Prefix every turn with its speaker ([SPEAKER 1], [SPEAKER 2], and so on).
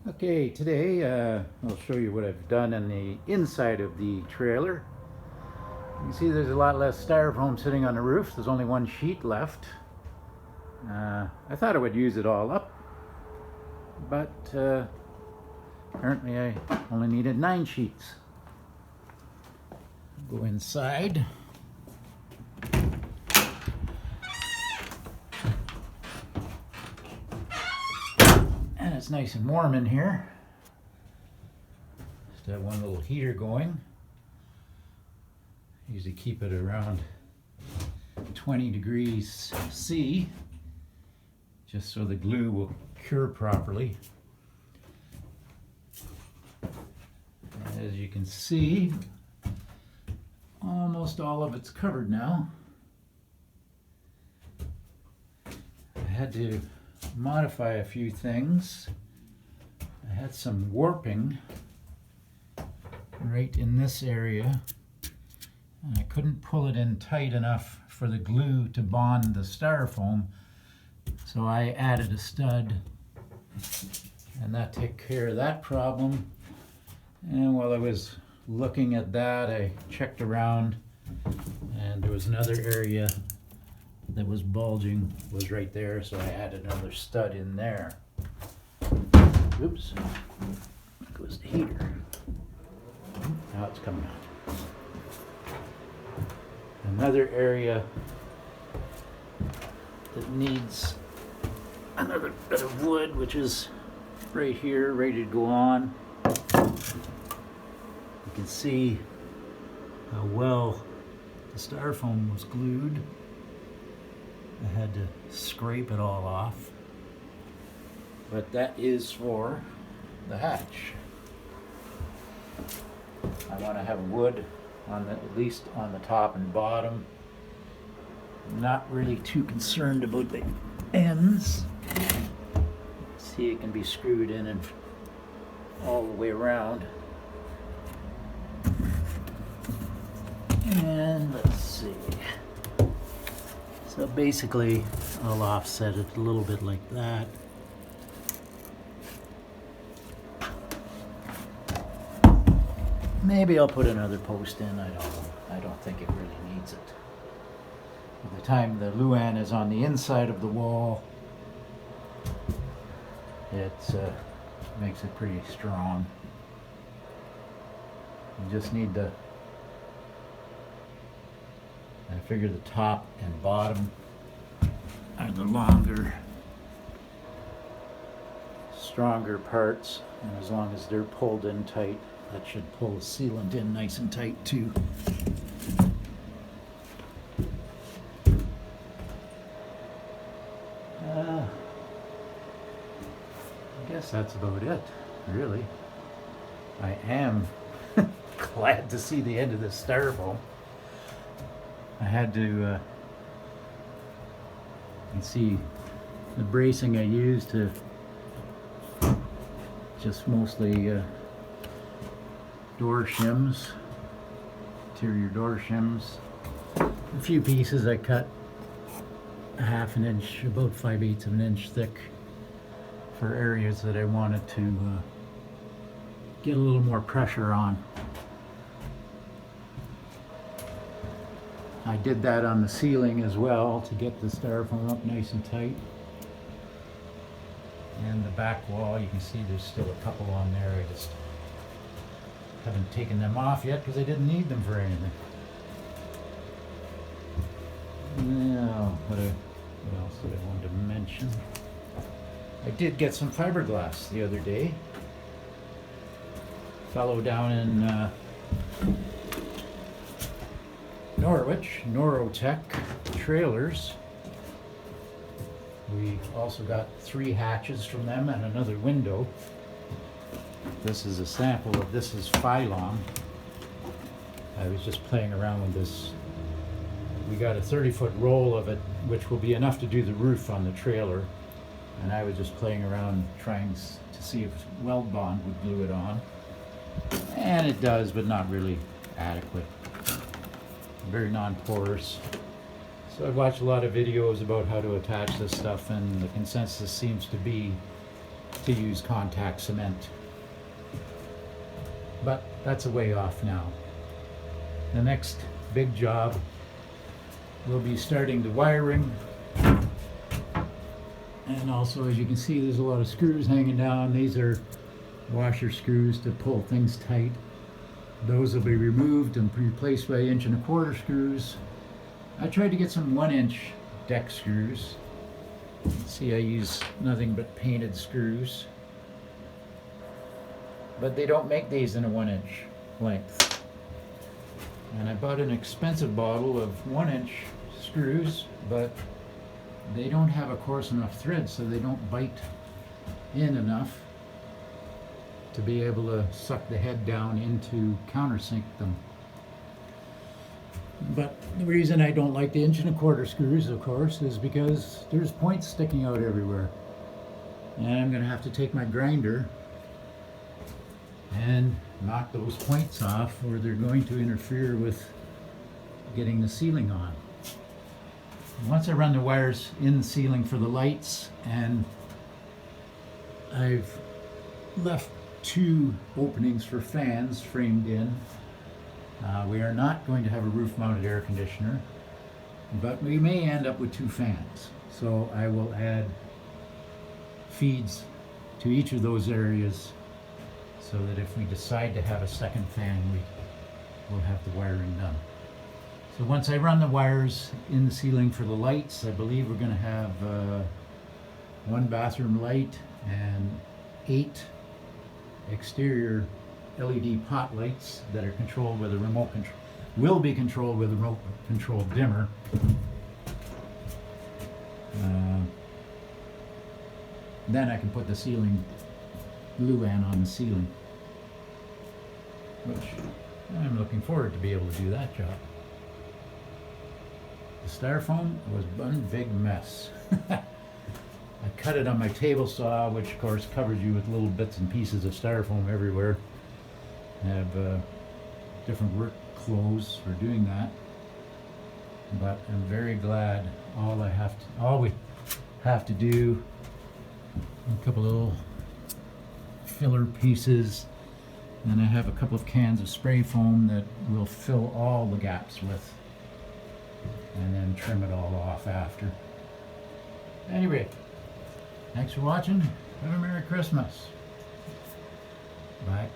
[SPEAKER 1] Okay, today I'll show you what I've done on the inside of the trailer. You can see there's a lot less styrofoam sitting on the roof. There's only one sheet left. I thought I would use it all up, but apparently I only needed 9 sheets. Go inside. And it's nice and warm in here. Just have one little heater going. Usually keep it around 20 degrees C, just so the glue will cure properly. As you can see, almost all of it's covered now. I had to modify a few things. I had some warping right in this area, and I couldn't pull it in tight enough for the glue to bond the styrofoam, so I added a stud, and that took care of that problem. And while I was looking at that, I checked around, and there was another area that was bulging, was right there, so I added another stud in there. Oops, there goes the heater. Now it's coming out. Another area that needs another bit of wood, which is right here, ready to go on. You can see how well the styrofoam was glued. I had to scrape it all off, but that is for the hatch. I want to have wood on the, at least on the top and bottom. I'm not really too concerned about the ends. See, it can be screwed in and all the way around. And let's see. So basically, I'll offset it a little bit like that. Maybe I'll put another post in, I don't know. I don't think it really needs it. By the time the Luan is on the inside of the wall, it makes it pretty strong. You just need to, I figure the top and bottom are the longer, stronger parts, and as long as they're pulled in tight, that should pull the sealant in nice and tight too. I guess that's about it, really. I am glad to see the end of this styrofoam. I had to, you can see the bracing I used to just mostly door shims, interior door shims. A few pieces I cut a half an inch, about 5/8 of an inch thick for areas that I wanted to get a little more pressure on. I did that on the ceiling as well to get the styrofoam up nice and tight. And the back wall, you can see there's still a couple on there. I just haven't taken them off yet because I didn't need them for anything. Now, what else did I want to mention? I did get some fiberglass the other day. Fellow down in Norwich, Norotech Trailers. We also got 3 hatches from them and another window. This is a sample of, this is Phylon. I was just playing around with this. We got a 30-foot roll of it, which will be enough to do the roof on the trailer. And I was just playing around trying to see if weld bond would glue it on. And it does, but not really adequate. Very non-porous. So I've watched a lot of videos about how to attach this stuff, and the consensus seems to be to use contact cement. But that's a way off now. The next big job will be starting the wiring. And also, as you can see, there's a lot of screws hanging down. These are washer screws to pull things tight. Those will be removed and replaced by 1¼ inch screws. I tried to get some 1-inch deck screws. See, I use nothing but painted screws. But they don't make these in a 1-inch length. And I bought an expensive bottle of 1-inch screws, but they don't have a coarse enough thread, so they don't bite in enough to be able to suck the head down into countersink them. But the reason I don't like the 1¼ inch screws, of course, is because there's points sticking out everywhere. And I'm going to have to take my grinder and knock those points off, or they're going to interfere with getting the ceiling on. Once I run the wires in the ceiling for the lights, and I've left 2 openings for fans framed in. We are not going to have a roof-mounted air conditioner, but we may end up with 2 fans. So I will add feeds to each of those areas so that if we decide to have a second fan, we will have the wiring done. So once I run the wires in the ceiling for the lights, I believe we're going to have 1 bathroom light and 8 exterior LED pot lights that are controlled with a remote control, will be controlled with a remote control dimmer. Then I can put the ceiling luan on the ceiling, which I'm looking forward to be able to do that job. The styrofoam was one big mess. I cut it on my table saw, which of course covers you with little bits and pieces of styrofoam everywhere. I have different work clothes for doing that, but I'm very glad all we have to do, a couple little filler pieces, and I have a couple of cans of spray foam that we'll fill all the gaps with, and then trim it all off after. Anyway, thanks for watching. Have a Merry Christmas. Bye.